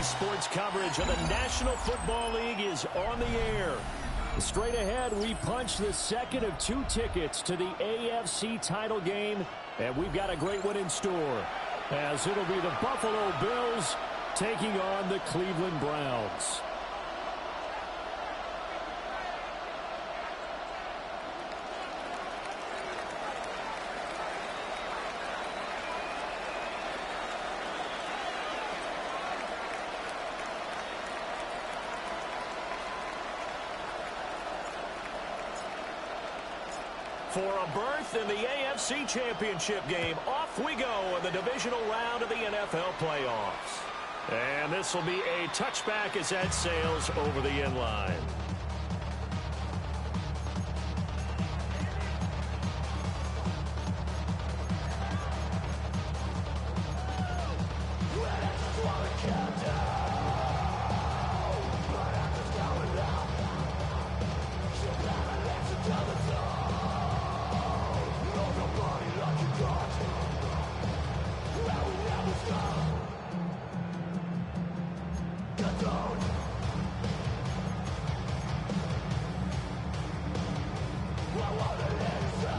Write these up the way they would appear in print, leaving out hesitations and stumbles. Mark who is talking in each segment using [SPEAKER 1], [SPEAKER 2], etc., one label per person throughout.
[SPEAKER 1] Sports coverage of the National Football League is on the air. Straight ahead, we punch the second of 2 tickets to the AFC title game, and we've got a great one in store, as it'll be the Buffalo Bills taking on the Cleveland Browns. For a berth in the AFC Championship game, off we go in the divisional round of the NFL playoffs. And this will be a touchback as that sails over the end line.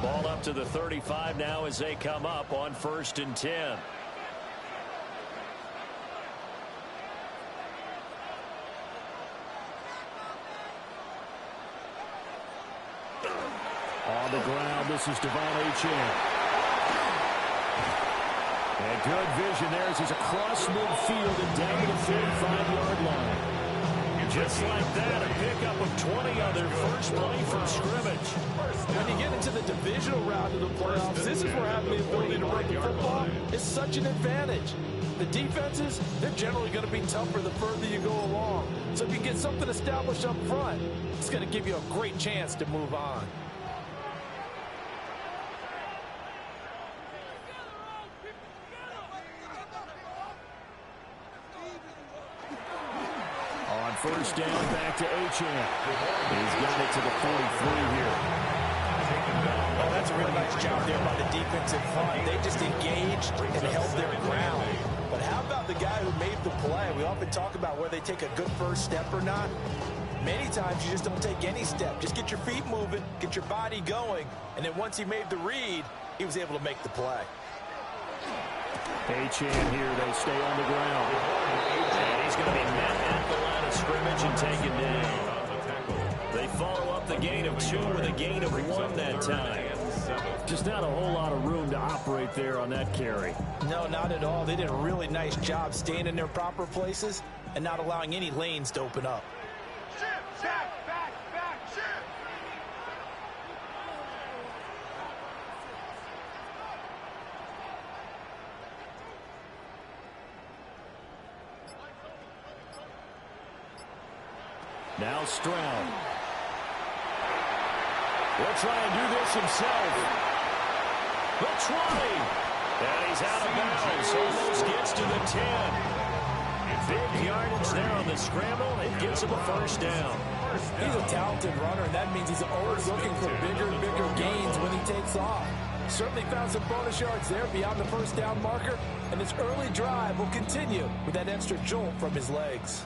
[SPEAKER 1] Ball up to the 35 now as they come up on 1st and 10. On the ground, this is Devon Achane. And good vision there as he's across midfield and down to the 45-yard line. Just like that, a pickup of 20 on their first play from scrimmage.
[SPEAKER 2] When you get into the divisional round of the playoffs, this is where having the ability to run the football is such an advantage. The defenses, they're generally going to be tougher the further you go along. So if you get something established up front, it's going to give you a great chance to move on.
[SPEAKER 1] First down, back to Achane. He's got it to the 43 here.
[SPEAKER 2] Oh, that's a really nice job there by the defensive front. They just engaged and held their ground. But how about the guy who made the play? We often talk about whether they take a good first step or not. Many times you just don't take any step. Just get your feet moving, get your body going, and then once he made the read, he was able to make the play.
[SPEAKER 1] Achane here, they stay on the ground. And he's going to be met at the line of scrimmage and taken down. They follow up the gain of 2 with a gain of 1 that time. Just not a whole lot of room to operate there on that carry.
[SPEAKER 2] No, not at all. They did a really nice job staying in their proper places and not allowing any lanes to open up.
[SPEAKER 1] Now Stroud. Will try and do this himself. The 20. And he's out of bounds. Almost gets to the 10. Big yardage there on the scramble. It gets him a first down.
[SPEAKER 2] He's a talented runner, and that means he's always looking for bigger and bigger gains when he takes off. Certainly found some bonus yards there beyond the first down marker, and this early drive will continue with that extra jolt from his legs.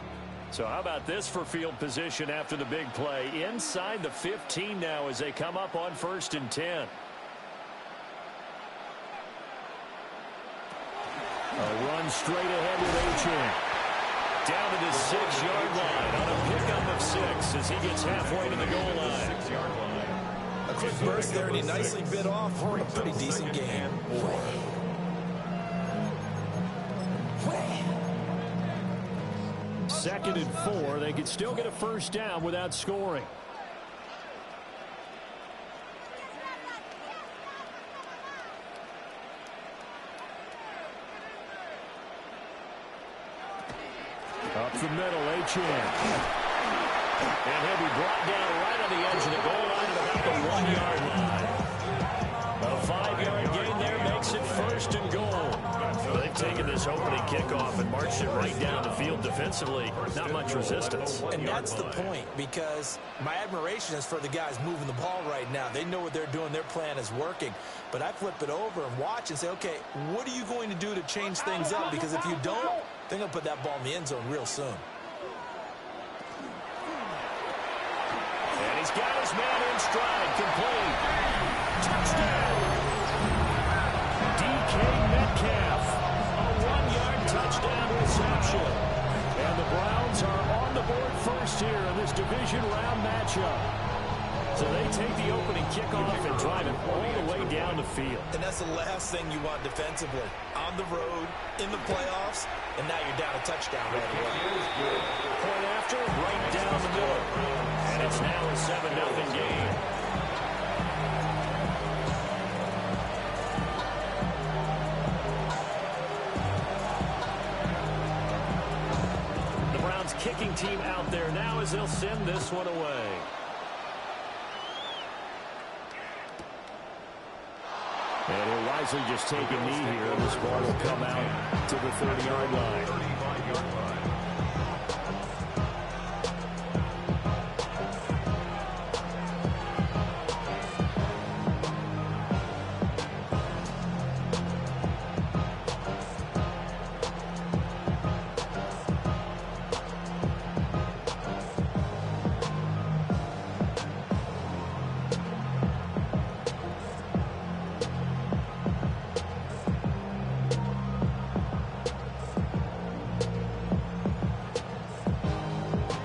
[SPEAKER 1] So how about this for field position after the big play? Inside the 15 now as they come up on 1st and 10. A run straight ahead with Achane. Down to the 6-yard line on a pickup of 6 as he gets halfway to the goal line.
[SPEAKER 2] 6-yard line. A quick burst there, and he nicely bit off for a pretty decent gain.
[SPEAKER 1] 2nd and 4. They could still get a first down without scoring. Up the middle, Achane. And he'll be brought down right on the edge of the goal line at about the 1-yard line. A 5-yard gain there makes it 1st and goal. They've taken this opening kickoff and marched it right down the field defensively. Not much resistance.
[SPEAKER 2] And that's the point, because my admiration is for the guys moving the ball right now. They know what they're doing. Their plan is working. But I flip it over and watch and say, okay, what are you going to do to change things up? Because if you don't, They're going to put that ball in the end zone real soon.
[SPEAKER 1] And he's got his man in stride, complete. Touchdown! DK Metcalf, a 1-yard touchdown reception. And the Browns are on the board first here in this division round matchup. So they take the opening kickoff and drive it all the way down the field.
[SPEAKER 2] And that's the last thing you want defensively. On the road, in the playoffs, and now you're down a touchdown right away.
[SPEAKER 1] Point after, right down the middle. And it's now a 7-0 game. The Browns kicking team out there now as they'll send this one away. And he'll wisely just take a knee here. This ball will come out to the 30-yard line.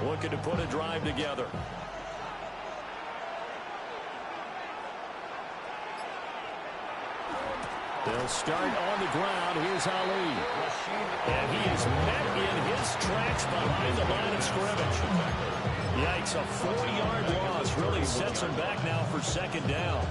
[SPEAKER 1] Looking to put a drive together. They'll start on the ground. Here's Ali. And he is met in his tracks behind the line of scrimmage. Yikes, a 4-yard loss really sets him back now for second down.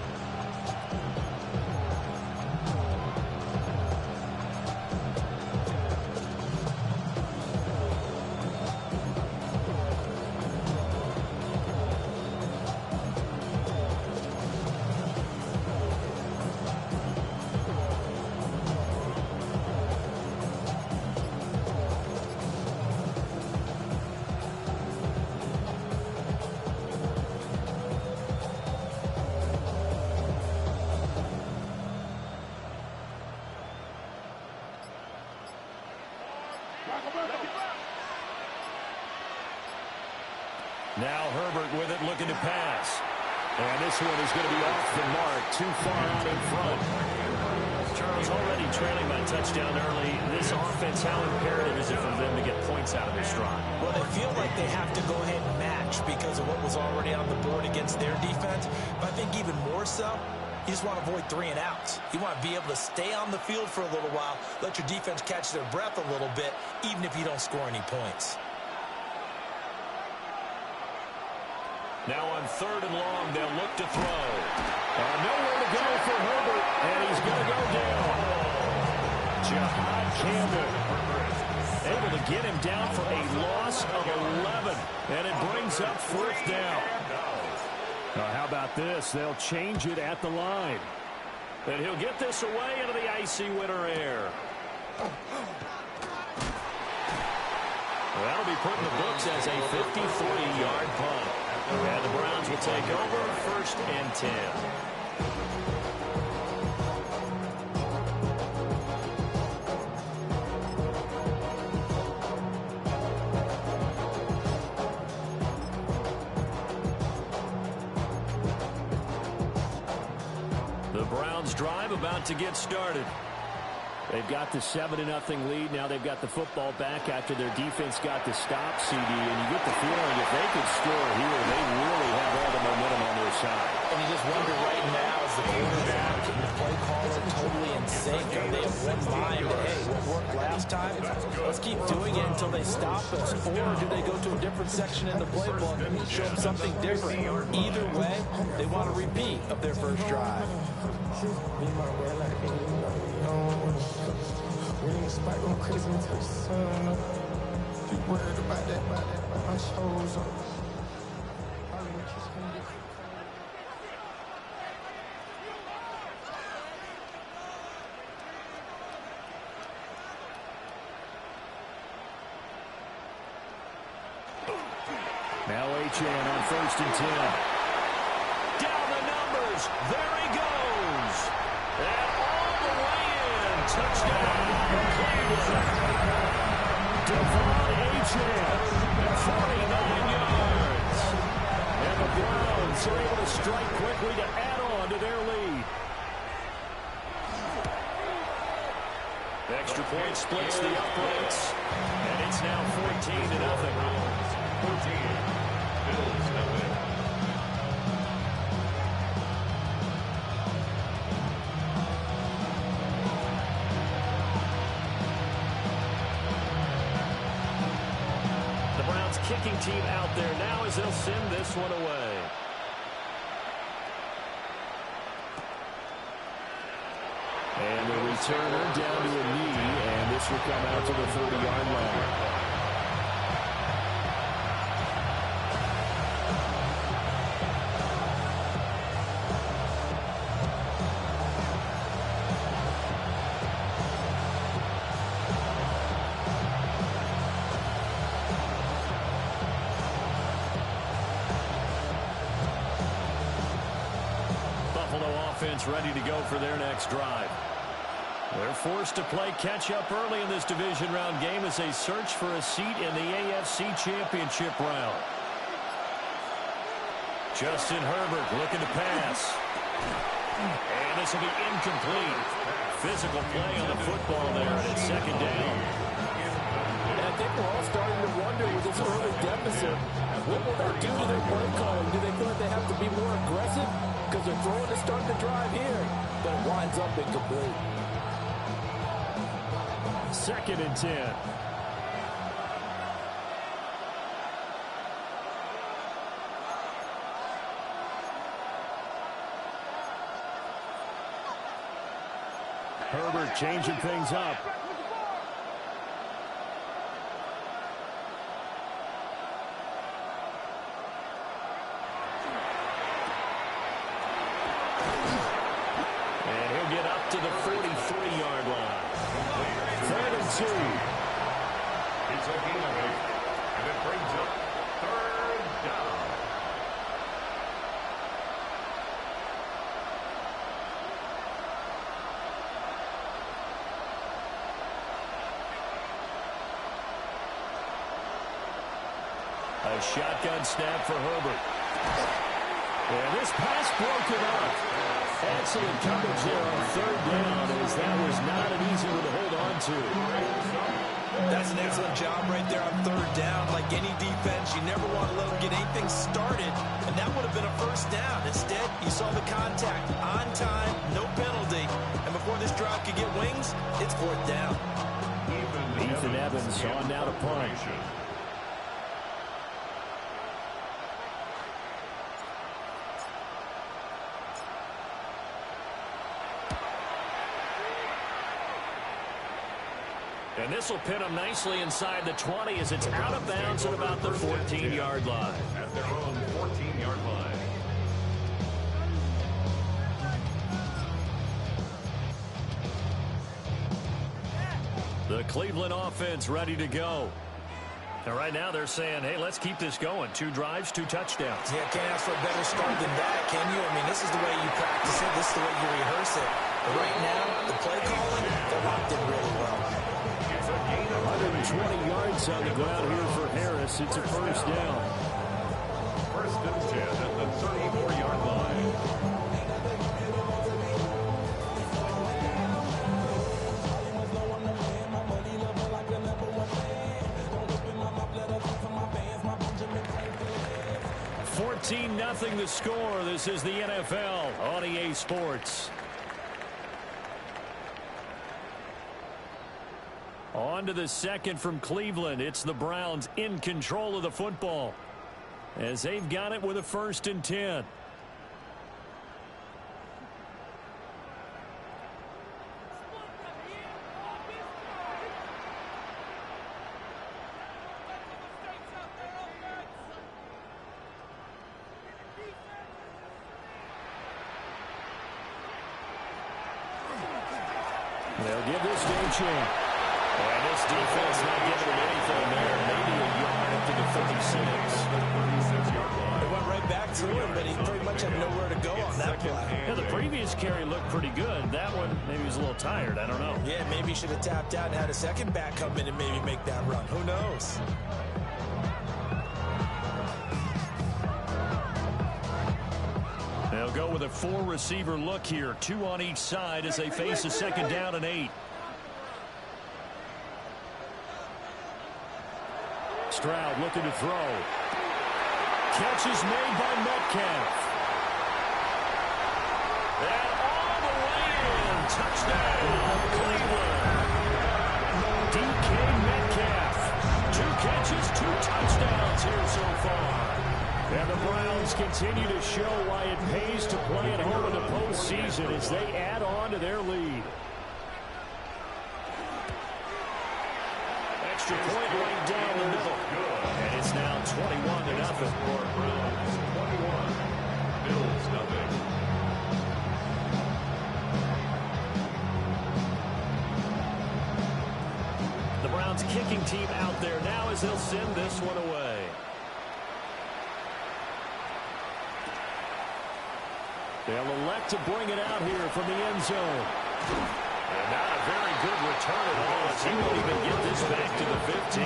[SPEAKER 1] Now Herbert with it, looking to pass. And this one is going to be off the mark, too far out in front. Charles, already trailing by touchdown early. This offense, how imperative is it for them to get points out of their stride?
[SPEAKER 2] Well, they feel like they have to go ahead and match because of what was already on the board against their defense. But I think even more so, you just want to avoid 3 and outs. You want to be able to stay on the field for a little while, let your defense catch their breath a little bit, even if you don't score any points.
[SPEAKER 1] Now on 3rd and long, they'll look to throw. Nowhere to go for Herbert, and he's going to go down. Jahad Campbell able to get him down for a loss of 11, and it brings up 4th down. How about this? They'll change it at the line. And he'll get this away into the icy winter air. Well, that'll be put in the books as a 53-yard punt. And the Browns will take over 1st and 10. The Browns drive about to get started. They've got the 7-0 lead. Now they've got the football back after their defense got the stop, CD. And you get the feeling if they could score here, they really have all the momentum on their side.
[SPEAKER 2] And you just wonder right now, as the quarterback and the play calls are totally in sync. Are they of one mind? Hey, what worked last time? Let's keep doing it until they stop us. Or do they go to a different section in the playbook and show them something different? Either way, they want a repeat of their first drive. We ain't spike going crazy until the sun up. You worried about that, my shows up.
[SPEAKER 1] Now Achane on 1st and 10. Down the numbers. There he goes. And all the way in. Touchdown, Cleveland. Devon Achane, 49 yards. And the Browns are able to strike quickly to add on to their lead. Extra point splits the uprights, and it's now 14-0. 14. Bills nothing. The Browns kicking team out there now as they'll send this one away. And the returner down to a knee, and this will come out to the 30-yard line. Ready to go for their next drive. They're forced to play catch-up early in this division round game as they search for a seat in the AFC Championship round. Justin Herbert looking to pass. And this will be incomplete. Physical play on the football there, and it's second down.
[SPEAKER 2] And I think we're all starting to wonder with this early deficit, what will that do to their play calling? Do they feel like they have to be more aggressive? Because they're throwing to start the drive here, but it winds up incomplete.
[SPEAKER 1] 2nd and 10. Herbert changing things up. To the 43-yard line. 3rd and 2.
[SPEAKER 3] It's a gain of 8, and it brings up 3rd down.
[SPEAKER 1] A shotgun snap for Herbert. And this pass broken up. Excellent coverage there on 3rd down, as that was not an easy one to hold on to.
[SPEAKER 2] That's an excellent job right there on 3rd down. Like any defense, you never want to let them get anything started, and that would have been a 1st down. Instead, you saw the contact on time, no penalty, and before this drive could get wings, it's 4th down.
[SPEAKER 1] Ethan Evans on now to punt. And this will pin them nicely inside the 20 as it's out of bounds at about the 14-yard line.
[SPEAKER 3] At their own 14-yard line.
[SPEAKER 1] The Cleveland offense ready to go. And right now they're saying, hey, let's keep this going. 2 drives, 2 touchdowns.
[SPEAKER 2] Yeah, can't ask for a better start than that, can you? I mean, this is the way you practice it. This is the way you rehearse it. But right now, the play calling, they're locked in really well.
[SPEAKER 1] 120 yards on the ground here for Harris. It's a 1st down.
[SPEAKER 3] 1st and 10 at the 34-yard line.
[SPEAKER 1] Nothing the score. This is the NFL on EA Sports. On to the 2nd from Cleveland. It's the Browns in control of the football as they've got it with a 1st and 10. They'll give this to Achane. And this defense not giving them anything there. Maybe a yard up to the 36.
[SPEAKER 2] They went right back got to him, but he pretty much had nowhere to go on that play.
[SPEAKER 1] Yeah, the previous carry looked pretty good. That one, maybe he was a little tired. I don't know.
[SPEAKER 2] Yeah, maybe he should have tapped out and had a second back come in and maybe make that run. Who knows?
[SPEAKER 1] They'll go with a 4-receiver look here. 2 on each side as they face a 2nd down and 8. Stroud looking to throw. Catch is made by Metcalf. And all the way in. Touchdown, Cleveland. DK Metcalf. 2 catches, 2 touchdowns here so far. And the Browns continue to show why it pays to play at home in the postseason as they add on to their lead. Extra point right down the middle. And it's now 21-0.
[SPEAKER 3] 21. Bills nothing.
[SPEAKER 1] The Browns kicking team out there now as they'll send this one away. They'll elect to bring it out here from the end zone. And not a very good return at all as he won't even get this back to the 15.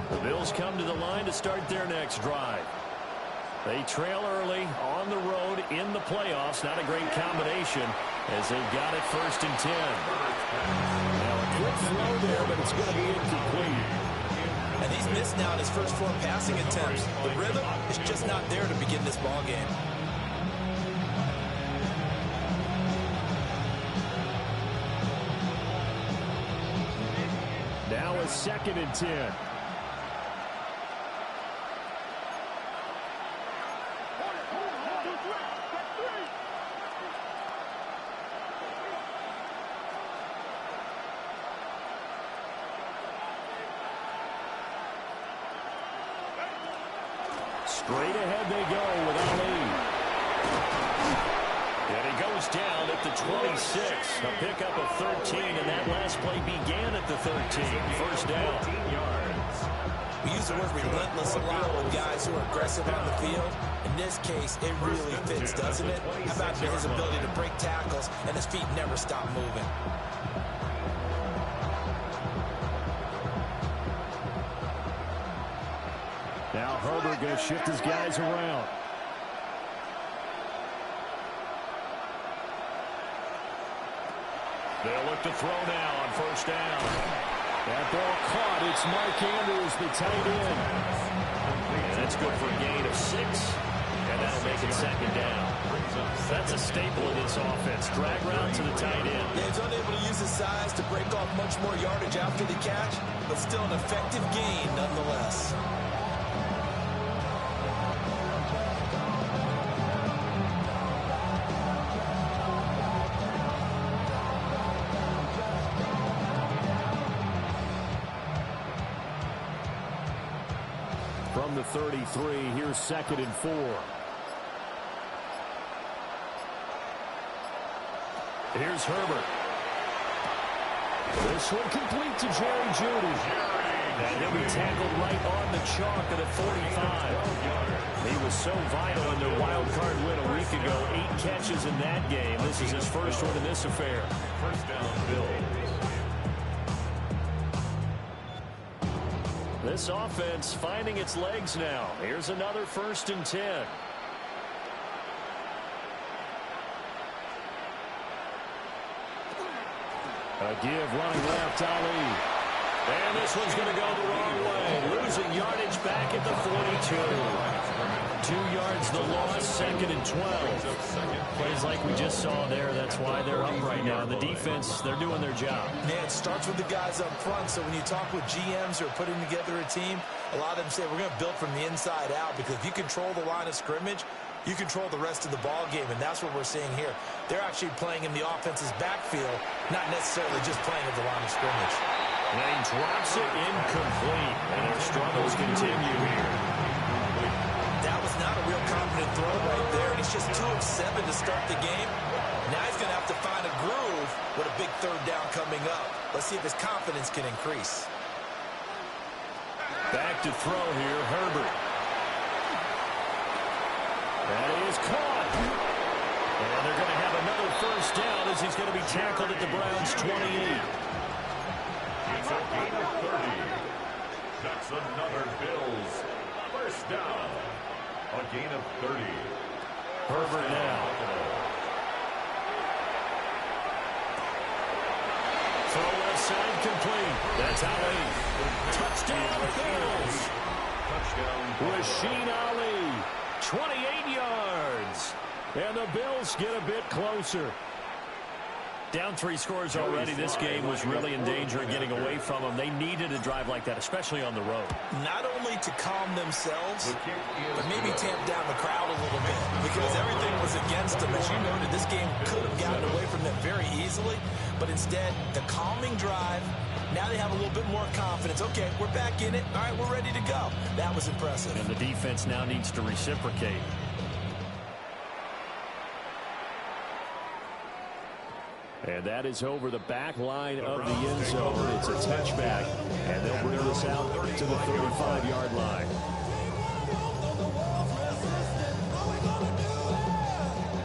[SPEAKER 1] The Bills come to the line to start their next drive. They trail early on the road in the playoffs. Not a great combination as they've got it 1st and 10. Now a quick throw there, but it's going to be incomplete.
[SPEAKER 2] And he's missed now in his first 4 passing attempts. The rhythm is just not there to begin this ball game.
[SPEAKER 1] Now a 2nd and 10. Straight ahead they go with Ali. And he goes down at the 26. A pickup of 13, and that last play began at the 13. 1st down.
[SPEAKER 2] We use the word relentless a lot with guys who are aggressive on the field. In this case, it really fits, doesn't it? How about his ability to break tackles and his feet never stop moving?
[SPEAKER 1] Now Herbert going to shift his guys around. They'll look to throw now on 1st down. That ball caught. It's Mark Andrews, the tight end. And that's good for a gain of 6. And that'll make it 2nd down. That's a staple of this offense. Drag route to the tight end.
[SPEAKER 2] Yeah, he's unable to use his size to break off much more yardage after the catch, but still an effective gain nonetheless.
[SPEAKER 1] From the 33, here's 2nd and 4. Here's Herbert. This one complete to Jerry Jeudy. And he'll be tackled right on the chalk at the 45. He was so vital in their wild card win a week ago. 8 catches in that game. This is his first one in this affair.
[SPEAKER 3] 1st down, Bills.
[SPEAKER 1] This offense finding its legs now. Here's another 1st and 10. A give running left, Ali. And this one's going to go the wrong way. Losing yardage back at the 42. 2 yards the loss, 2nd and 12. Plays like we just saw there. That's why they're up right now. The defense, they're doing their job.
[SPEAKER 2] Yeah, it starts with the guys up front. So when you talk with GMs who are putting together a team, a lot of them say we're going to build from the inside out, because if you control the line of scrimmage, you control the rest of the ball game, and that's what we're seeing here. They're actually playing in the offense's backfield, not necessarily just playing at the line of scrimmage.
[SPEAKER 1] And he drops it incomplete, and their struggles continue here.
[SPEAKER 2] That was not a real confident throw right there, and he's just 2 of 7 to start the game. Now he's going to have to find a groove with a big third down coming up. Let's see if his confidence can increase.
[SPEAKER 1] Back to throw here, Herbert. That is caught. And they're going to have another first down as he's going to be tackled at the Browns' 28.
[SPEAKER 3] It's a gain of 30. That's another Bills first down. A gain of 30.
[SPEAKER 1] Herbert now. Throw left side complete. That's Ali. Touchdown, Bills.
[SPEAKER 3] Touchdown.
[SPEAKER 1] Rasheen Ali. 28 yards. And the Bills get a bit closer. Down 3 scores already. This game was really in danger of getting away from them. They needed a drive like that, especially on the road.
[SPEAKER 2] Not only to calm themselves, but maybe tamp down the crowd a little bit, because everything was against them. As you noted, this game could have gotten away from them very easily, but instead, the calming drive, now they have a little bit more confidence. Okay, we're back in it. All right, we're ready to go. That was impressive.
[SPEAKER 1] And the defense now needs to reciprocate. And that is over the back line of the end zone. It's a touchback, and they'll bring this out to the 35-yard line.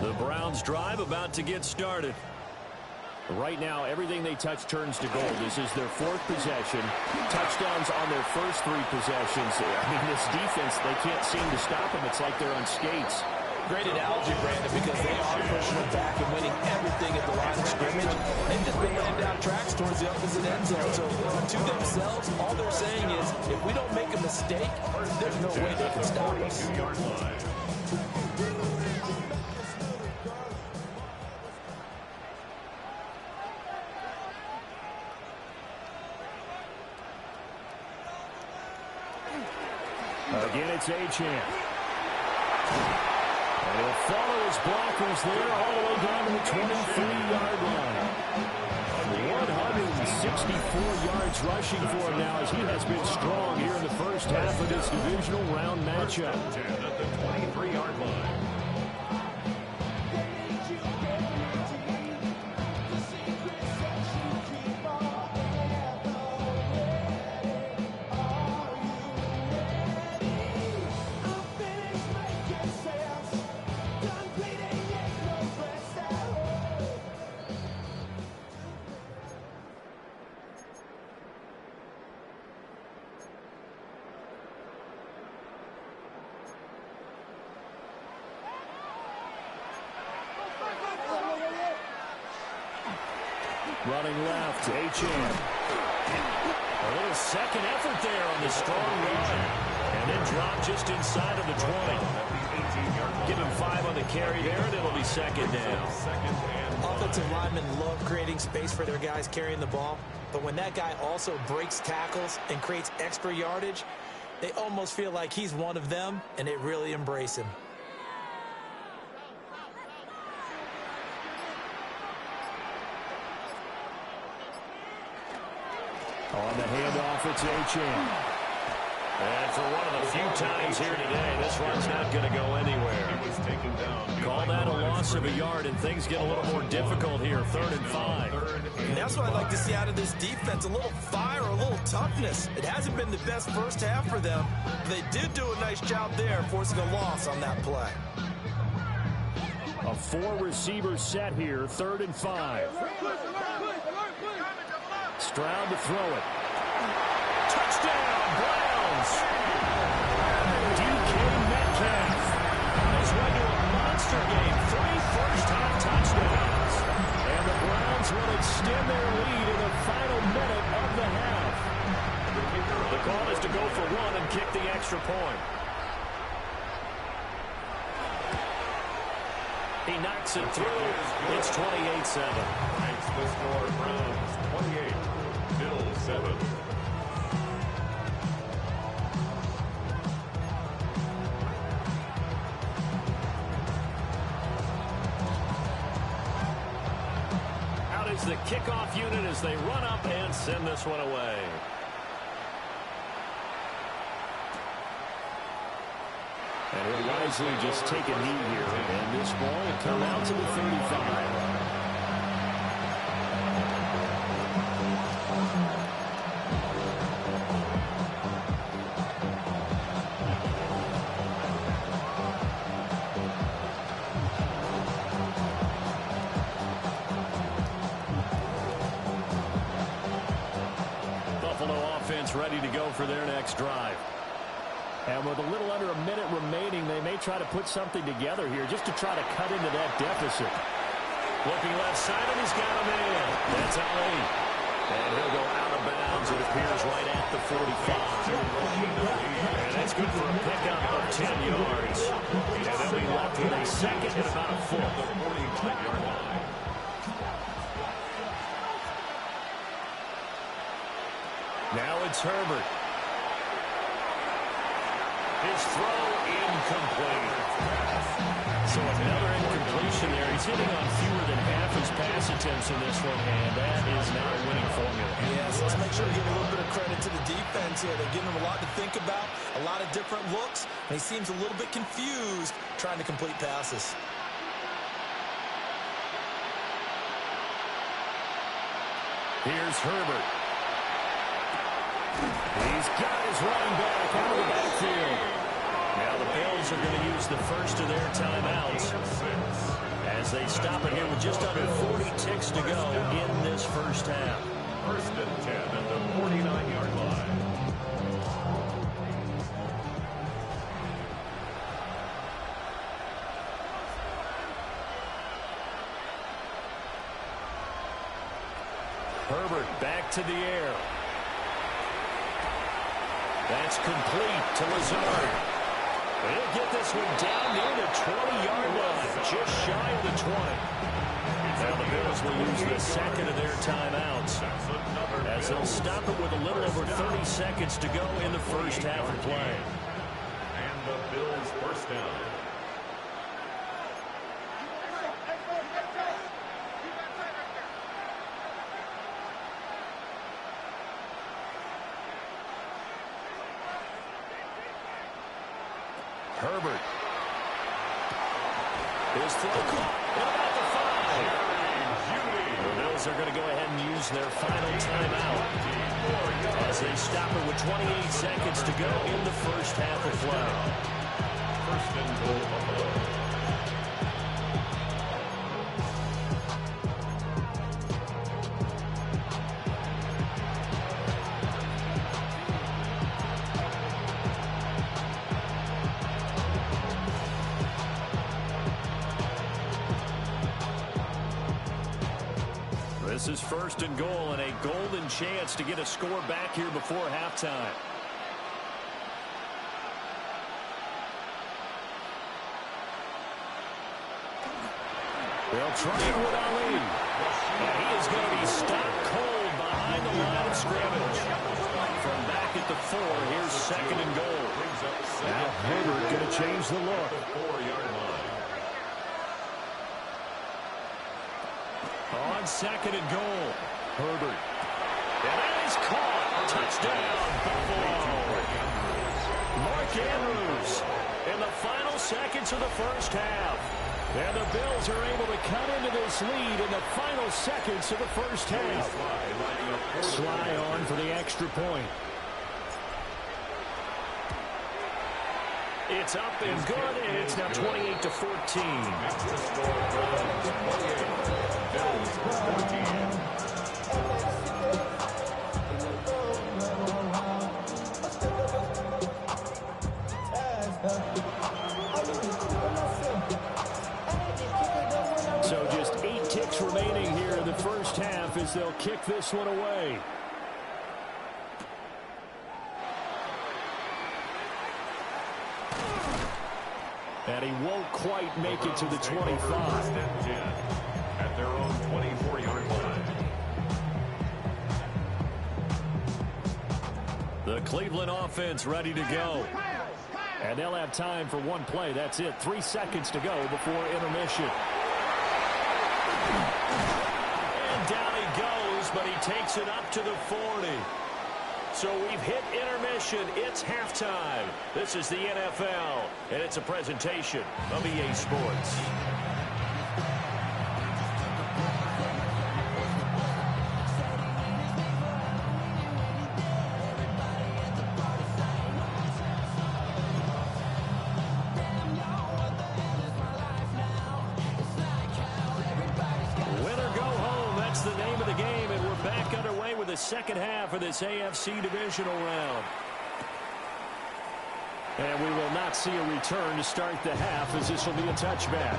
[SPEAKER 1] The Browns drive about to get started. Right now, everything they touch turns to gold. This is their 4th possession. Touchdowns on their first 3 possessions. I mean, this defense, they can't seem to stop them. It's like they're on skates.
[SPEAKER 2] Great analogy, Brandon, because they are pushing them back and winning everything at the line of scrimmage. They've just been laying down tracks towards the opposite end zone. So to themselves, all they're saying is, if we don't make a mistake, there's no way they can stop us.
[SPEAKER 1] Again, it's Achane. And he'll follow his blockers there all the way down to the 23-yard line. 164 yards rushing for him now as he has been strong here in the first half of this divisional round matchup.
[SPEAKER 3] 10 at the 23-yard line.
[SPEAKER 1] Running left, Achane. A little second effort there on the strong run. And then drop just inside of the 20. Give him 5 on the carry there, and it'll be second down.
[SPEAKER 2] Offensive linemen love creating space for their guys carrying the ball. But when that guy also breaks tackles and creates extra yardage, they almost feel like he's one of them, and they really embrace him.
[SPEAKER 1] On the handoff, it's Achane. And for one of the few times here today, this run's not going to go anywhere.
[SPEAKER 3] He was taken down.
[SPEAKER 1] Call that a loss of a yard, and things get a little more difficult here. 3rd and 5.
[SPEAKER 2] And that's what I'd like to see out of this defense, a little fire, a little toughness. It hasn't been the best first half for them. They did do a nice job there, forcing a loss on that play.
[SPEAKER 1] A 4-receiver set here, 3rd and 5. Stroud to throw it. Touchdown, Browns! DK Metcalf has run to a monster game. 3 first-half touchdowns. And the Browns will extend their lead in the final minute of the half. The call is to go for 1 and kick the extra point. He knocks it through. It's 28-7.
[SPEAKER 3] Makes the score Browns 28, Bills 7.
[SPEAKER 1] the kickoff unit as they run up and send this one away. And he'll wisely just take a knee here. And this ball will come out to the 35. Ready to go for their next drive. And with a little under a minute remaining, they may try to put something together here just to try to cut into that deficit. Looking left side, and he's got him in. That's Ali. And he'll go out of bounds, it appears, right at the 45. And that's good for a pickup of 10 yards. And they'll be left with a second and about a foot. Now it's Herbert. His throw incomplete. So another incompletion there. He's hitting on fewer than half his pass attempts in this one, and that is not a winning formula.
[SPEAKER 2] Yes, let's make sure we give a little bit of credit to the defense here. They're giving him a lot to think about, a lot of different looks, and he seems a little bit confused trying to complete passes.
[SPEAKER 1] Here's Herbert. He's got his running back out of the backfield. Now the Bills are going to use the first of their timeouts as they stop it here with just under 40 ticks to go in this first half.
[SPEAKER 3] First and 10 at the 49-yard line.
[SPEAKER 1] Herbert back to the air. That's complete to Lazard. He'll get this one down near the 20-yard line, just shy of the 20. Now the Bills will use the second of their timeouts as they'll stop it with a little over 30 seconds to go in the first half of play.
[SPEAKER 3] And the Bills first down.
[SPEAKER 1] Herbert. His throw caught at about the 5. The Bills are going to go ahead and use their final timeout as they stop it with 28 seconds to go in the first half of play.
[SPEAKER 3] First and goal Buffalo.
[SPEAKER 1] This is first and goal and a golden chance to get a score back here before halftime. They'll try it with Ali. And he is going to be stopped cold behind the line of scrimmage. From back at the 4, here's second and goal. Now Herbert going to change the look.
[SPEAKER 3] 4-yard line.
[SPEAKER 1] On second and goal, Herbert. And that is caught. Touchdown, Buffalo. Mark Andrews in the final seconds of the first half. And the Bills are able to cut into this lead in the final seconds of the first half. Sly on for the extra point. It's up and good, and it's now 28-14. So just 8 ticks remaining here in the first half as they'll kick this one away. And he won't quite make it to the 25.
[SPEAKER 3] At their own 24-yard line.
[SPEAKER 1] The Cleveland offense ready to go. And they'll have time for one play. That's it. 3 seconds to go before intermission. And down he goes, but he takes it up to the 40. So we've hit intermission. It's halftime. This is the NFL, and it's a presentation of EA Sports. The second half of this AFC divisional round. And we will not see a return to start the half, as this will be a touchback.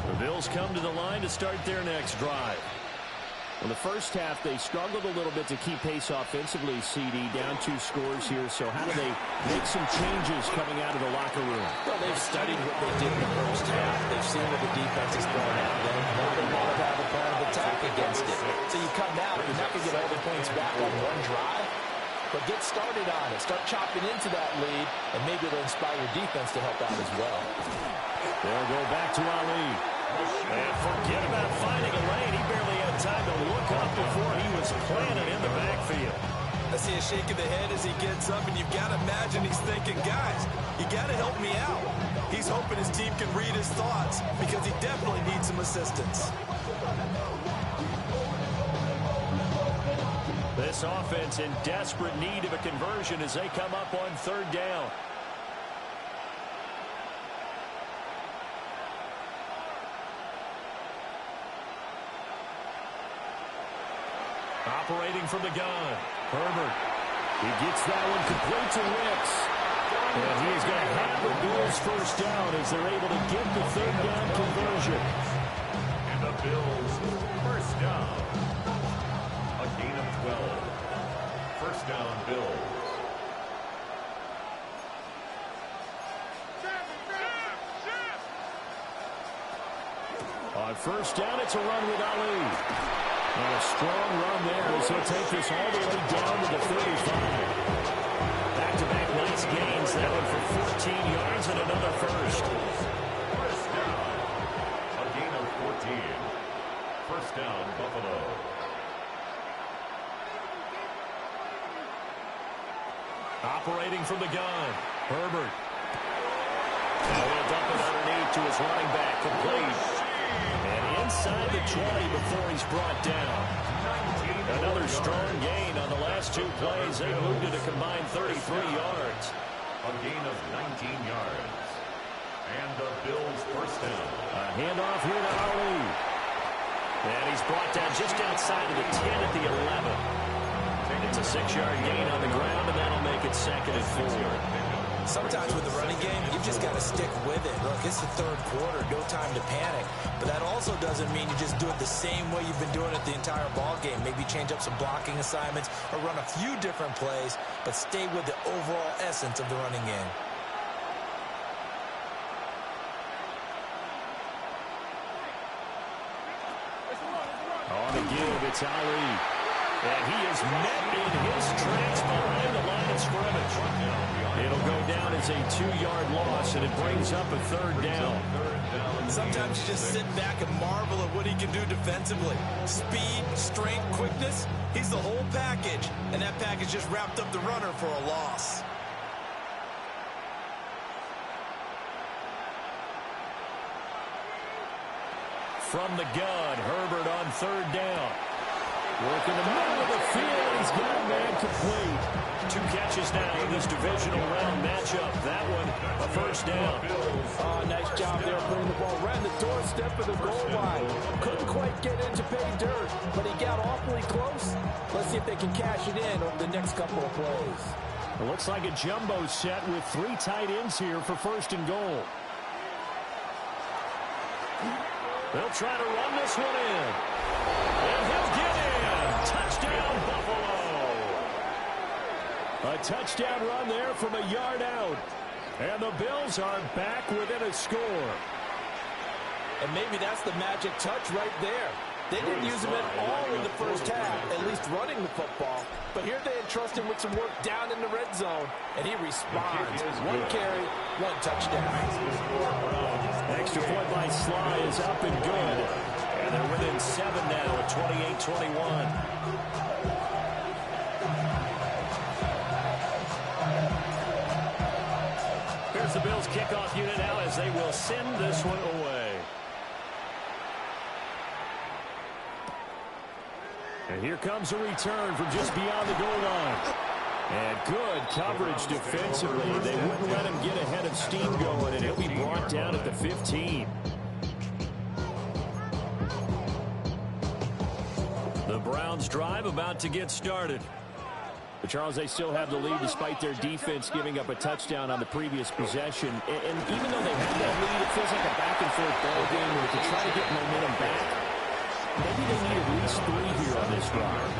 [SPEAKER 1] The Bills come to the line to start their next drive. In the first half, they struggled a little bit to keep pace offensively, CD, down 2 scores here. So how do they make some changes coming out of the locker room?
[SPEAKER 2] Well, they've studied what they did in the first half. They've seen what the defense is throwing at them. Now they want to have a plan of attack against it. So you come out, you're not going to get all the points back on one drive, but get started on it. Start chopping into that lead, and maybe it'll inspire your defense to help out as well.
[SPEAKER 1] They'll go back to Ali. And forget about finding a lane. He barely had time to look up before he was planted in the backfield.
[SPEAKER 4] I see a shake of the head as he gets up, and you've got to imagine he's thinking, guys, you got to help me out. He's hoping his team can read his thoughts because he definitely needs some assistance.
[SPEAKER 1] This offense in desperate need of a conversion as they come up on 3rd down. Operating from the gun, Herbert. He gets that one complete to Wicks. And he is going to have the Bills first down as they're able to get the 3rd down conversion.
[SPEAKER 3] And the Bills first down. A gain of 12. First down, Bills.
[SPEAKER 1] On first down, it's a run with Ali. And a strong run there as he'll take this all the way down to the 35. Back-to-back nice gains. That one for 14 yards and another first.
[SPEAKER 3] First down. A gain of 14. First down, Buffalo.
[SPEAKER 1] Operating from the gun, Herbert. And he'll dump it underneath to his running back, complete. And inside the 20 before he's brought down. Another strong gain on the last 2 plays. They moved it a combined 33 yards.
[SPEAKER 3] A gain of 19 yards. And the Bills first down.
[SPEAKER 1] A handoff here to Ali. And he's brought down just outside of the 10 at the 11. It's a 6-yard gain on the ground, and that'll make it 2nd and 4.
[SPEAKER 2] Sometimes with the running game, you've just got to stick with it. Look, it's the 3rd quarter, no time to panic. But that also doesn't mean you just do it the same way you've been doing it the entire ball game. Maybe change up some blocking assignments or run a few different plays, but stay with the overall essence of the running game.
[SPEAKER 1] On the give, it's Ali. And he is met in his tracks behind the line of scrimmage. It'll go down as a 2-yard loss, and it brings up a 3rd down.
[SPEAKER 4] Sometimes you just sit back and marvel at what he can do defensively. Speed, strength, quickness, he's the whole package. And that package just wrapped up the runner for a loss.
[SPEAKER 1] From the gun, Herbert on 3rd down. Working the middle of the field, and he's got a man complete. 2 catches now in this divisional round matchup. That one, a first down.
[SPEAKER 2] Oh, nice job there putting the ball right in the doorstep of the goal line. Couldn't quite get in to pay dirt, but he got awfully close. Let's see if they can cash it in over the next couple of plays.
[SPEAKER 1] It looks like a jumbo set with 3 tight ends here for 1st and goal. They'll try to run this one in. And he'll get in. Touchdown, Buffalo. A touchdown run there from a yard out. And the Bills are back within a score.
[SPEAKER 2] And maybe that's the magic touch right there. They didn't use him at all in the first half, at least running the football. But here they entrust him with some work down in the red zone, and he responds. One carry, one touchdown.
[SPEAKER 1] Extra point by Sly is up and good. And they're within 7 now at 28-21. Here's the Bills kickoff unit now as they will send this one away. And here comes a return from just beyond the goal line. And good coverage defensively. They wouldn't let him get ahead of steam going, and he'll be brought down at the 15. The Browns drive about to get started. But Charles, they still have the lead despite their defense giving up a touchdown on the previous possession. And even though they have that lead, it feels like a back-and-forth ball game where to try to get momentum back. Maybe they need at least 3 here on this drive.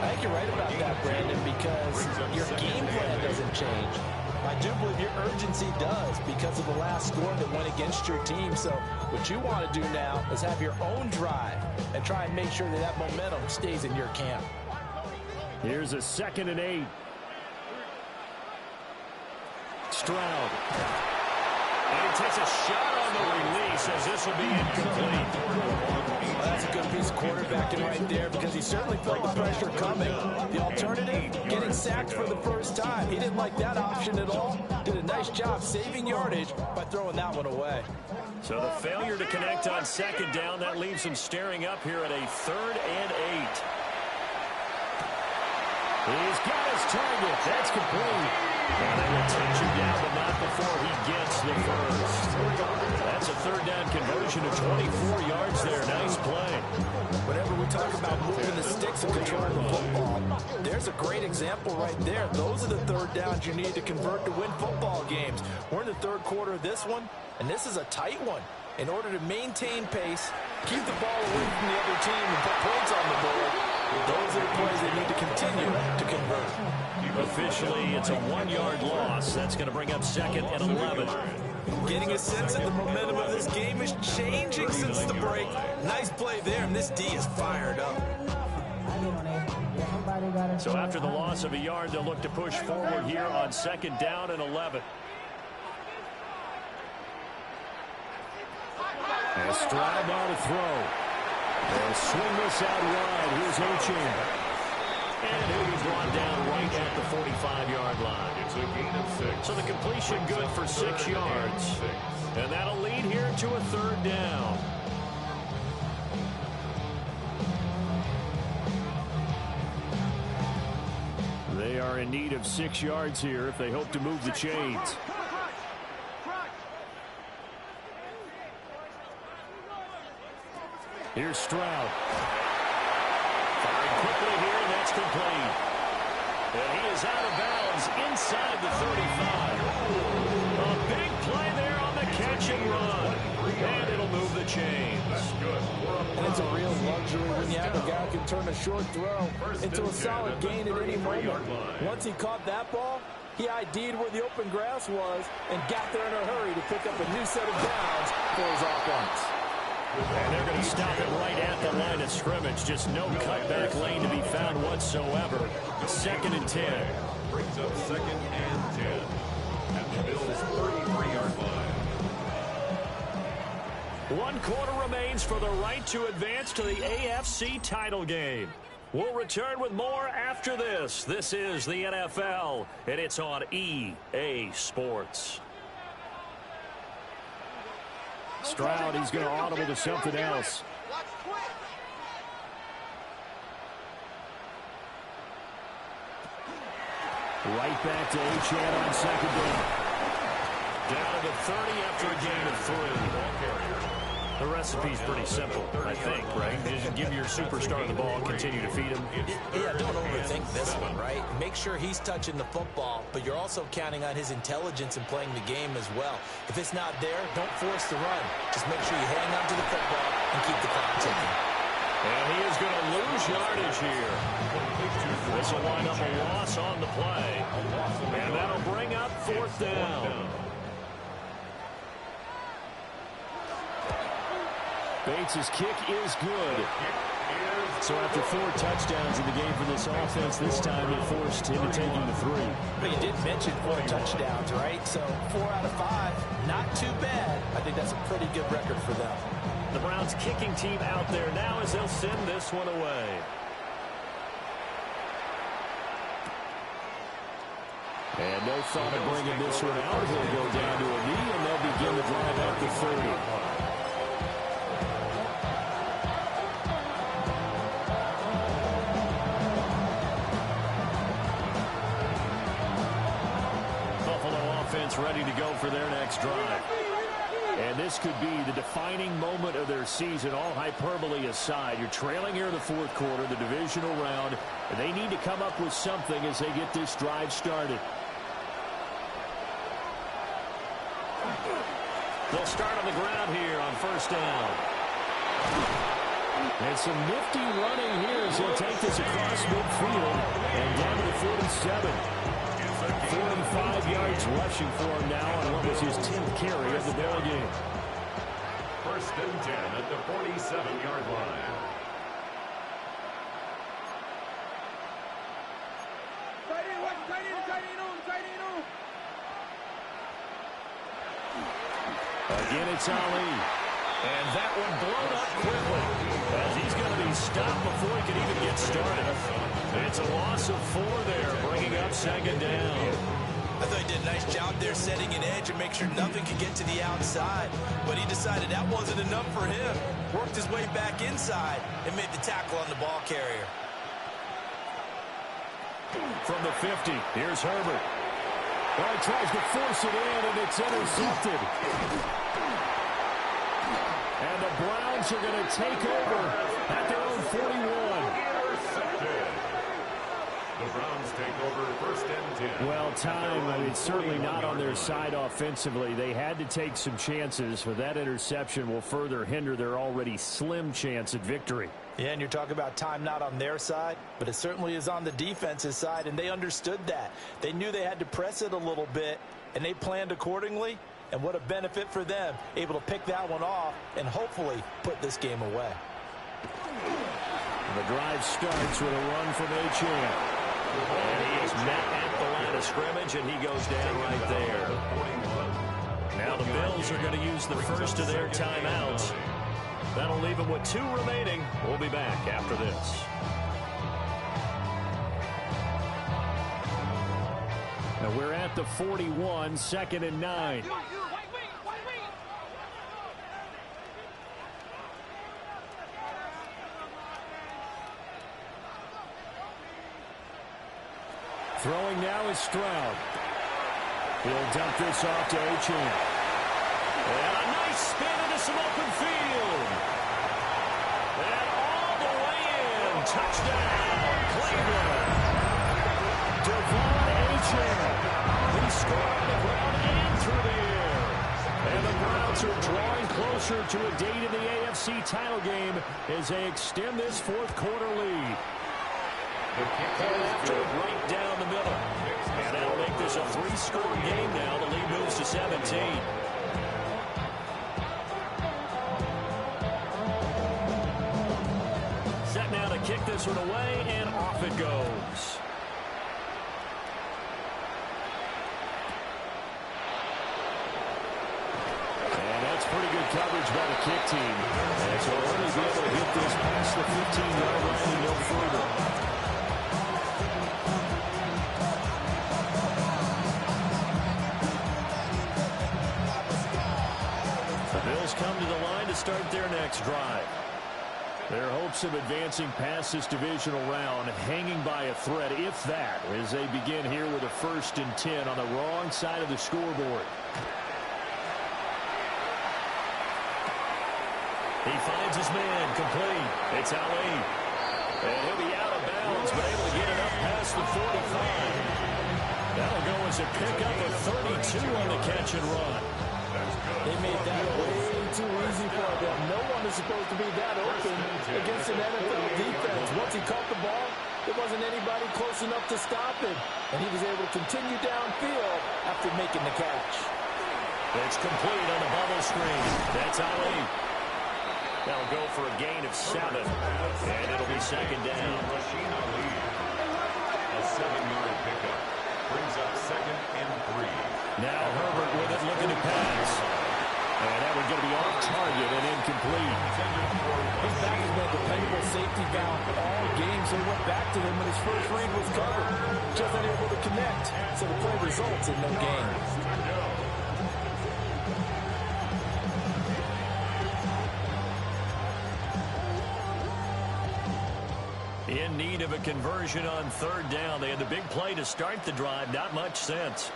[SPEAKER 2] I think you're right about that, Brandon, because your game plan doesn't change. I do believe your urgency does because of the last score that went against your team. So what you want to do now is have your own drive and try and make sure that that momentum stays in your camp.
[SPEAKER 1] Here's a 2nd and 8. Stroud. And he takes a shot on the release as this will be incomplete.
[SPEAKER 2] Well, that's a good piece of quarterbacking right there because he certainly felt the pressure coming. The alternative, getting sacked for the first time. He didn't like that option at all. Did a nice job saving yardage by throwing that one away.
[SPEAKER 1] So the failure to connect on 2nd down, that leaves him staring up here at a 3rd and 8. He's got his target. That's complete. And they will touch him down, but not before he gets the first. That's a 3rd down conversion of 24 yards there. Nice play.
[SPEAKER 2] Whenever we talk about moving the sticks and controlling the football, there's a great example right there. Those are the 3rd downs you need to convert to win football games. We're in the 3rd quarter of this one, and this is a tight one. In order to maintain pace, keep the ball away from the other team, and put points on the board, those are the plays they need to continue to convert.
[SPEAKER 1] Officially, it's a 1-yard loss. That's going to bring up 2nd and 11.
[SPEAKER 4] Getting a sense that the momentum of this game is changing since the break. Nice play there, and this D is fired up.
[SPEAKER 1] So after the loss of a yard, they'll look to push forward here on 2nd down and 11. And Stroud now to throw. They'll swing this out wide. Here's Ochin. And he'll be brought down right at the 45-yard line.
[SPEAKER 3] It's a gain of 6.
[SPEAKER 1] So the completion good for 6 yards. And that'll lead here to a 3rd down. They are in need of 6 yards here if they hope to move the chains. Here's Stroud. Firing quickly here, and that's complete. And he is out of bounds inside the 35. A big play there on the catch and run. And it'll move the chains.
[SPEAKER 2] And it's a real luxury when you have a guy who can turn a short throw into a solid gain at any moment. Once he caught that ball, he ID'd where the open grass was and got there in a hurry to pick up a new set of downs for his offense.
[SPEAKER 1] And they're going to stop it right at the line of scrimmage. Just no cutback lane to be found whatsoever. 2nd and 10.
[SPEAKER 3] Brings up 2nd and 10. At the Bills' 33-yard line.
[SPEAKER 1] 1 quarter remains for the right to advance to the AFC title game. We'll return with more after this. This is the NFL, and it's on EA Sports. Stroud, he's going to audible to something else. Right back to Ochin on 2nd down. Down to the 30 after a gain of 3. The recipe's pretty simple, I think, right? Just give your superstar the ball, continue to feed him.
[SPEAKER 2] Yeah, don't overthink this one, right? Make sure he's touching the football, but you're also counting on his intelligence in playing the game as well. If it's not there, don't force the run. Just make sure you hang on to the football and keep the clock ticking.
[SPEAKER 1] And he is going to lose yardage here. This will wind up a loss on the play. And that'll bring up 4th down. Bates' kick is good. So after 4 touchdowns in the game for this offense, this time they're forced into taking the 3.
[SPEAKER 2] But you did mention 4 touchdowns, right? So 4 out of 5, not too bad. I think that's a pretty good record for them.
[SPEAKER 1] The Browns kicking team out there now as they'll send this one away. And no thought of bringing this one out. He'll go down to a knee, and they'll begin the drive at the 30. Ready to go for their next drive. And this could be the defining moment of their season, all hyperbole aside. You're trailing here in the 4th quarter, the divisional round, and they need to come up with something as they get this drive started. They'll start on the ground here on 1st down. And some nifty running here as he'll take this across midfield and down to the 47. 45 yards rushing for him now on what was his 10th carry of the ball game.
[SPEAKER 3] 1st and 10 at the 47-yard line.
[SPEAKER 1] Again, it's Ali. And that one blown up quickly as he's going to be stopped before he can even get started. It's a loss of 4 there, bringing up 2nd down.
[SPEAKER 4] I thought he did a nice job there setting an edge and make sure nothing could get to the outside. But he decided that wasn't enough for him. Worked his way back inside and made the tackle on the ball carrier.
[SPEAKER 1] From the 50, here's Herbert. Well, he tries to force it in, and it's intercepted. And the Browns are going to take over at their own 41.
[SPEAKER 3] The Browns take over 1st and 10.
[SPEAKER 1] Well, time, it's certainly not on their side offensively. They had to take some chances, but that interception will further hinder their already slim chance at victory.
[SPEAKER 2] Yeah, and you're talking about time not on their side, but it certainly is on the defense's side, and they understood that. They knew they had to press it a little bit, and they planned accordingly, and what a benefit for them, able to pick that one off and hopefully put this game away.
[SPEAKER 1] The drive starts with a run from Achane. And he is met at the line of scrimmage, and he goes down right there. Now the Bills are going to use the first of their timeouts. That'll leave them with 2 remaining. We'll be back after this. Now we're at the 41, 2nd and 9. Throwing now is Stroud. He'll dump this off to Achane. And a nice spin into some open field. And all the way in. Touchdown, Cleveland. Devon Achane. He scored on the ground and through the air. And the Browns are drawing closer to a date in the AFC title game as they extend this 4th quarter lead. After right down the middle. And that'll make this a 3-score game now. The lead moves to 17. Set now to kick this one away, and off it goes. And that's pretty good coverage by the kick team. And so they'll only be able to hit this past the 15-yard line and no further. Come to the line to start their next drive. Their hopes of advancing past this divisional round hanging by a thread, if that, as they begin here with a 1st and 10 on the wrong side of the scoreboard. He finds his man complete. It's Ali. And he'll be out of bounds, but able to get it up past the 45. That'll go as a pickup of 32 on the catch and run.
[SPEAKER 2] They made that way too easy for them. No one is supposed to be that open against an NFL defense. Once he caught the ball, there wasn't anybody close enough to stop him. And he was able to continue downfield after making the catch.
[SPEAKER 1] It's complete on the bubble screen. That's Ali. They'll go for a gain of 7. And it'll be second down.
[SPEAKER 3] A 7-yard pickup. Brings up 2nd and 3.
[SPEAKER 1] Now Herbert with it, looking to pass. And that one's going to be off target and incomplete.
[SPEAKER 2] His back has been a dependable safety valve all game, so he went back to him when his first read was covered. Just unable to connect, so the play results in no gain.
[SPEAKER 1] In need of a conversion on 3rd down. They had the big play to start the drive. Not much sense.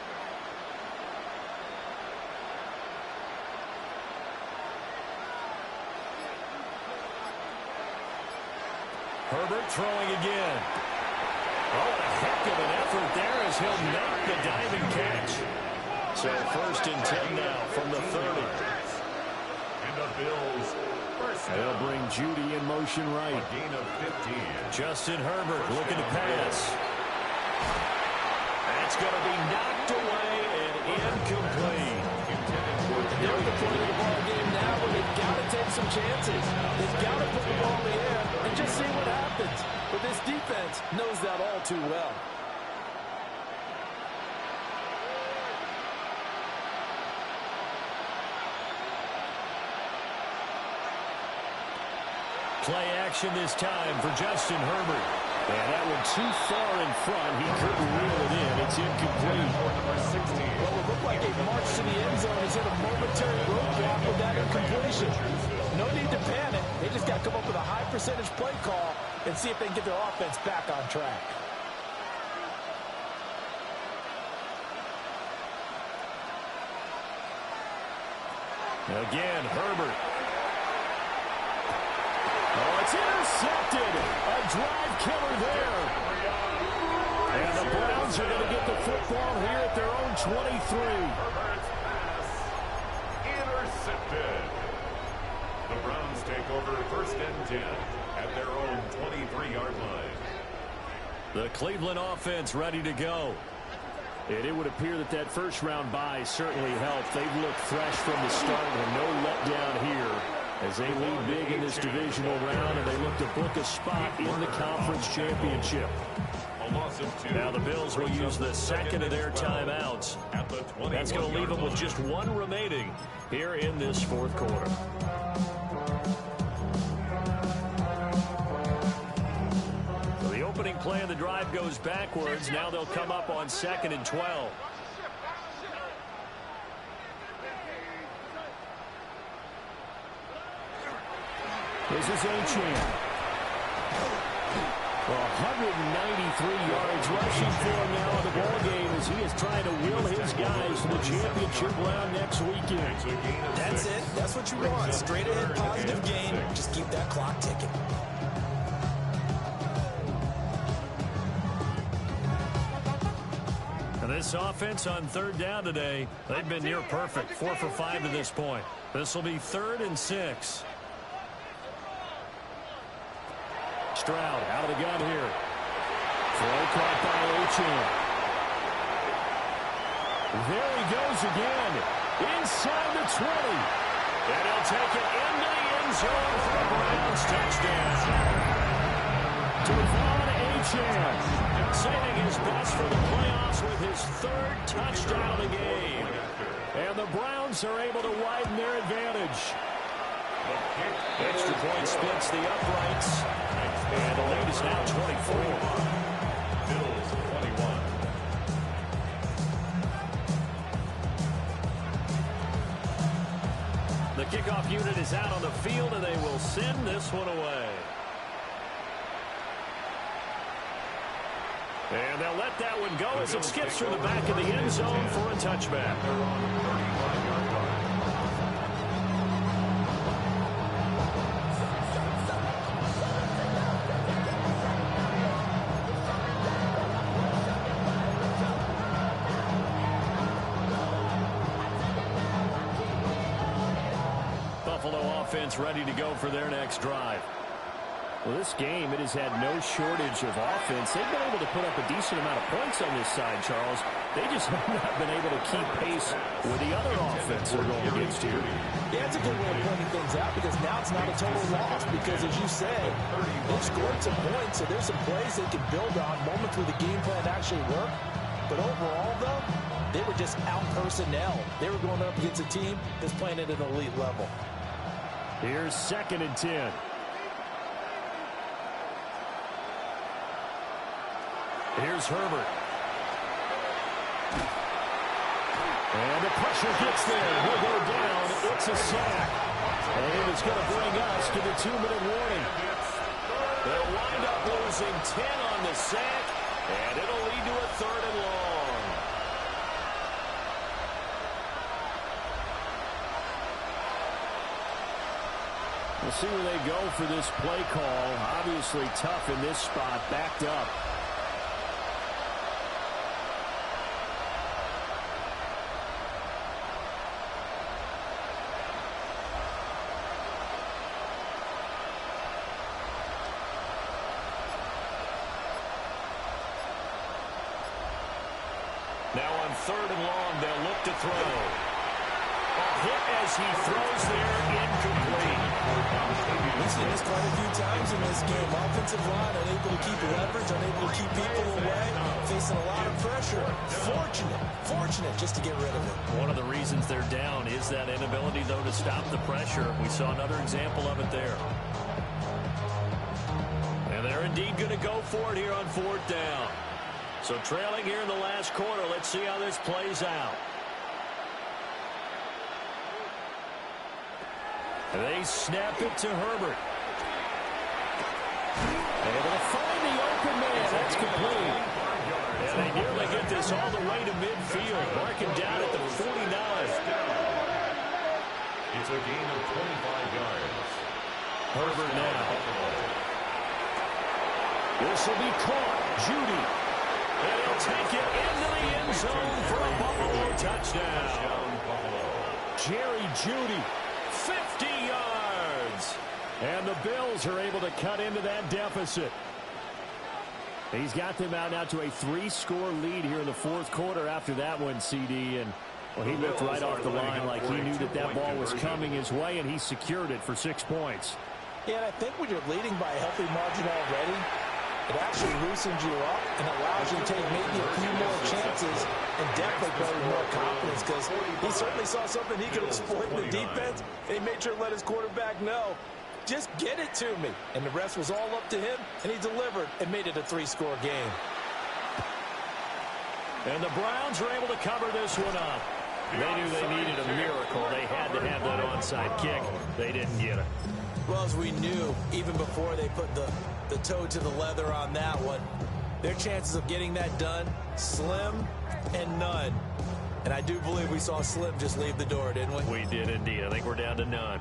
[SPEAKER 1] Herbert throwing again. Oh, a heck of an effort there as he'll make the diving catch. So 1st and 10 now from the 30.
[SPEAKER 3] And the Bills.
[SPEAKER 1] They'll bring Judy in motion right.
[SPEAKER 3] A gain of 15.
[SPEAKER 1] Justin Herbert looking to pass. That's going to be knocked away and incomplete.
[SPEAKER 2] They're at the point of the ball game now where they've got to take some chances. They've got to put the ball in the air and just see what happens. But this defense knows that all too well.
[SPEAKER 1] Play action this time for Justin Herbert. And that one too far in front. He couldn't reel it in. It's incomplete.
[SPEAKER 2] Well, it looked like a march to the end zone. He's hit a momentary roadblock with that incompletion. No need to panic. They just got to come up with a high percentage play call and see if they can get their offense back on track.
[SPEAKER 1] Again, Herbert. Oh, it's intercepted. A drive killer there. And the Browns are going to get the football here at their own 23.
[SPEAKER 3] Intercepted. The Browns take over 1st and 10 at their own 23-yard line.
[SPEAKER 1] The Cleveland offense ready to go. And it would appear that that first-round bye certainly helped. They've looked fresh from the start and no letdown here as they lead big in this divisional round, and they look to book a spot in the conference championship. Now the Bills will use the 2nd of their timeouts. That's going to leave them with just 1 remaining here in this 4th quarter. So the opening play of the drive goes backwards. Now they'll come up on 2nd and 12. This is Achane. 193 yards rushing for him now in the ball game as he is trying to will his guys to the championship round next weekend.
[SPEAKER 4] That's it. That's what you want. Straight ahead, positive gain. Just keep that clock ticking.
[SPEAKER 1] And this offense on 3rd down today, they've been near perfect. 4 for 5 to this point. This will be 3rd and 6. Stroud out of the gun here. Throw caught by Achane. There he goes again. Inside the 20. And he'll take it into the end zone for a Browns touchdown. Achane saving his best for the playoffs with his 3rd touchdown of the game. And the Browns are able to widen their advantage. Extra point splits the uprights. And the lead is now 24.
[SPEAKER 3] Bills 21.
[SPEAKER 1] The kickoff unit is out on the field, and they will send this one away. And they'll let that one go as it skips through the back of the end zone for a touchback. Buffalo offense ready to go for their next drive. Well, this game, it has had no shortage of offense. They've been able to put up a decent amount of points on this side, Charles. They just have not been able to keep pace with the other offense they're going against here.
[SPEAKER 2] Yeah, it's a good way of pointing things out because now it's not a total loss because, as you said, they've scored some points, so there's some plays they can build on, moments where the game plan actually worked. But overall, though, they were just out personnel. They were going up against a team that's playing at an elite level.
[SPEAKER 1] Here's 2nd and 10. Here's Herbert. And the pressure gets there. He'll go down. It's a sack. And it's going to bring us to the 2-minute warning. They'll wind up losing 10 on the sack, and it'll lead to a 3rd and long. We'll see where they go for this play call. Obviously tough in this spot, backed up. Now on 3rd and long, they'll look to throw. A hit as he throws there, incomplete.
[SPEAKER 2] We've seen this quite a few times in this game. Offensive line unable to keep leverage, unable to keep people away, facing a lot of pressure. Fortunate just to get rid of it.
[SPEAKER 1] One of the reasons they're down is that inability, though, to stop the pressure. We saw another example of it there. And they're indeed going to go for it here on 4th down. So trailing here in the last quarter, let's see how this plays out. They snap it to Herbert. Able to find the open man. That's complete. And they nearly get this all the way to midfield. Marking down at the 49.
[SPEAKER 3] It's a gain of 25 yards.
[SPEAKER 1] Herbert now. This will be caught. Judy. And he'll take it into the end zone for a Buffalo touchdown. Jerry Judy, 50 yards. And the Bills are able to cut into that deficit. He's got them out now to a 3-score lead here in the 4th quarter after that one, CD. And well, he looked right off the line like he knew that that ball was coming his way, and he secured it for 6 points.
[SPEAKER 2] Yeah, and I think when you're leading by a healthy margin already, it actually loosens you up and allows you to take maybe a few more chances and definitely play with more confidence because he certainly saw something he could exploit in the defense, and he made sure to let his quarterback know, just get it to me. And the rest was all up to him, and he delivered and made it a 3-score game.
[SPEAKER 1] And the Browns were able to cover this one up. They knew they needed a miracle. They had to have that onside kick. They didn't get it.
[SPEAKER 2] Well, as we knew, even before they put the toe to the leather on that one, their chances of getting that done, slim and none. And I do believe we saw Slim just leave the door, didn't we?
[SPEAKER 1] We did indeed. I think we're down to none.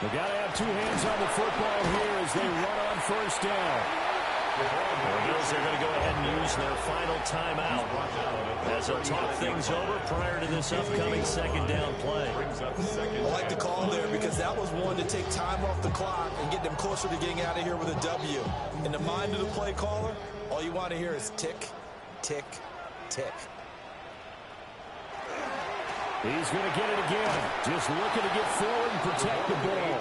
[SPEAKER 1] We've got to have 2 hands on the football here as they run on 1st down. The Bills are going to go ahead and use their final timeout as they'll talk things over prior to this upcoming 2nd down play.
[SPEAKER 4] I like the call there because that was one to take time off the clock and get them closer to getting out of here with a W. In the mind of the play caller, all you want to hear is tick, tick, tick.
[SPEAKER 1] He's going to get it again. Just looking to get forward and protect the ball.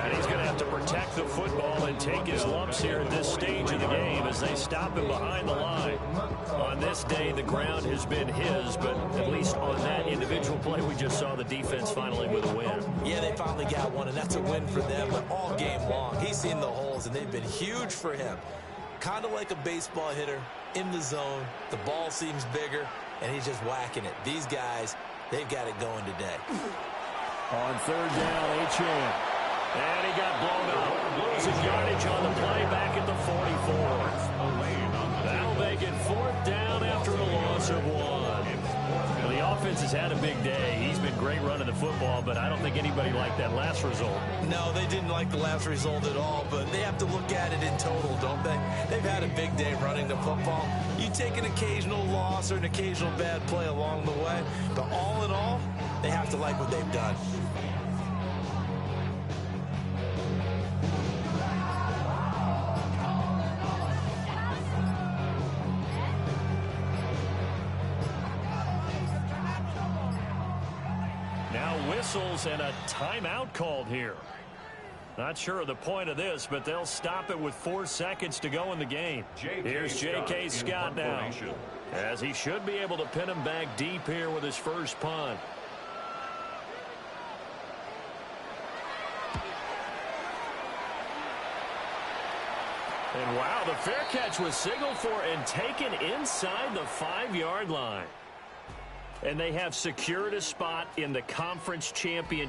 [SPEAKER 1] And he's going to have to protect the football and take his lumps here at this stage of the game as they stop him behind the line. On this day, the ground has been his, but at least on that individual play, we just saw the defense finally with a win.
[SPEAKER 2] Yeah, they finally got one, and that's a win for them, but all game long. He's seen the holes, and they've been huge for him. Kind of like a baseball hitter in the zone. The ball seems bigger, and he's just whacking it. These guys, they've got it going today.
[SPEAKER 1] On 3rd down, Achane. And he got blown up. Losing yardage on the play back at the 44. That'll make it 4th down after a loss of 1. Well, the offense defense has had a big day. He's been great running the football, but I don't think anybody liked that last result.
[SPEAKER 4] No, they didn't like the last result at all, but they have to look at it in total, don't they? They've had a big day running the football. You take an occasional loss or an occasional bad play along the way, but all in all, they have to like what they've done.
[SPEAKER 1] Whistles and a timeout called here. Not sure of the point of this, but they'll stop it with 4 seconds to go in the game. Here's J.K. Scott now, as he should be able to pin him back deep here with his first punt. And wow, the fair catch was signaled for and taken inside the 5-yard line. And they have secured a spot in the conference championship.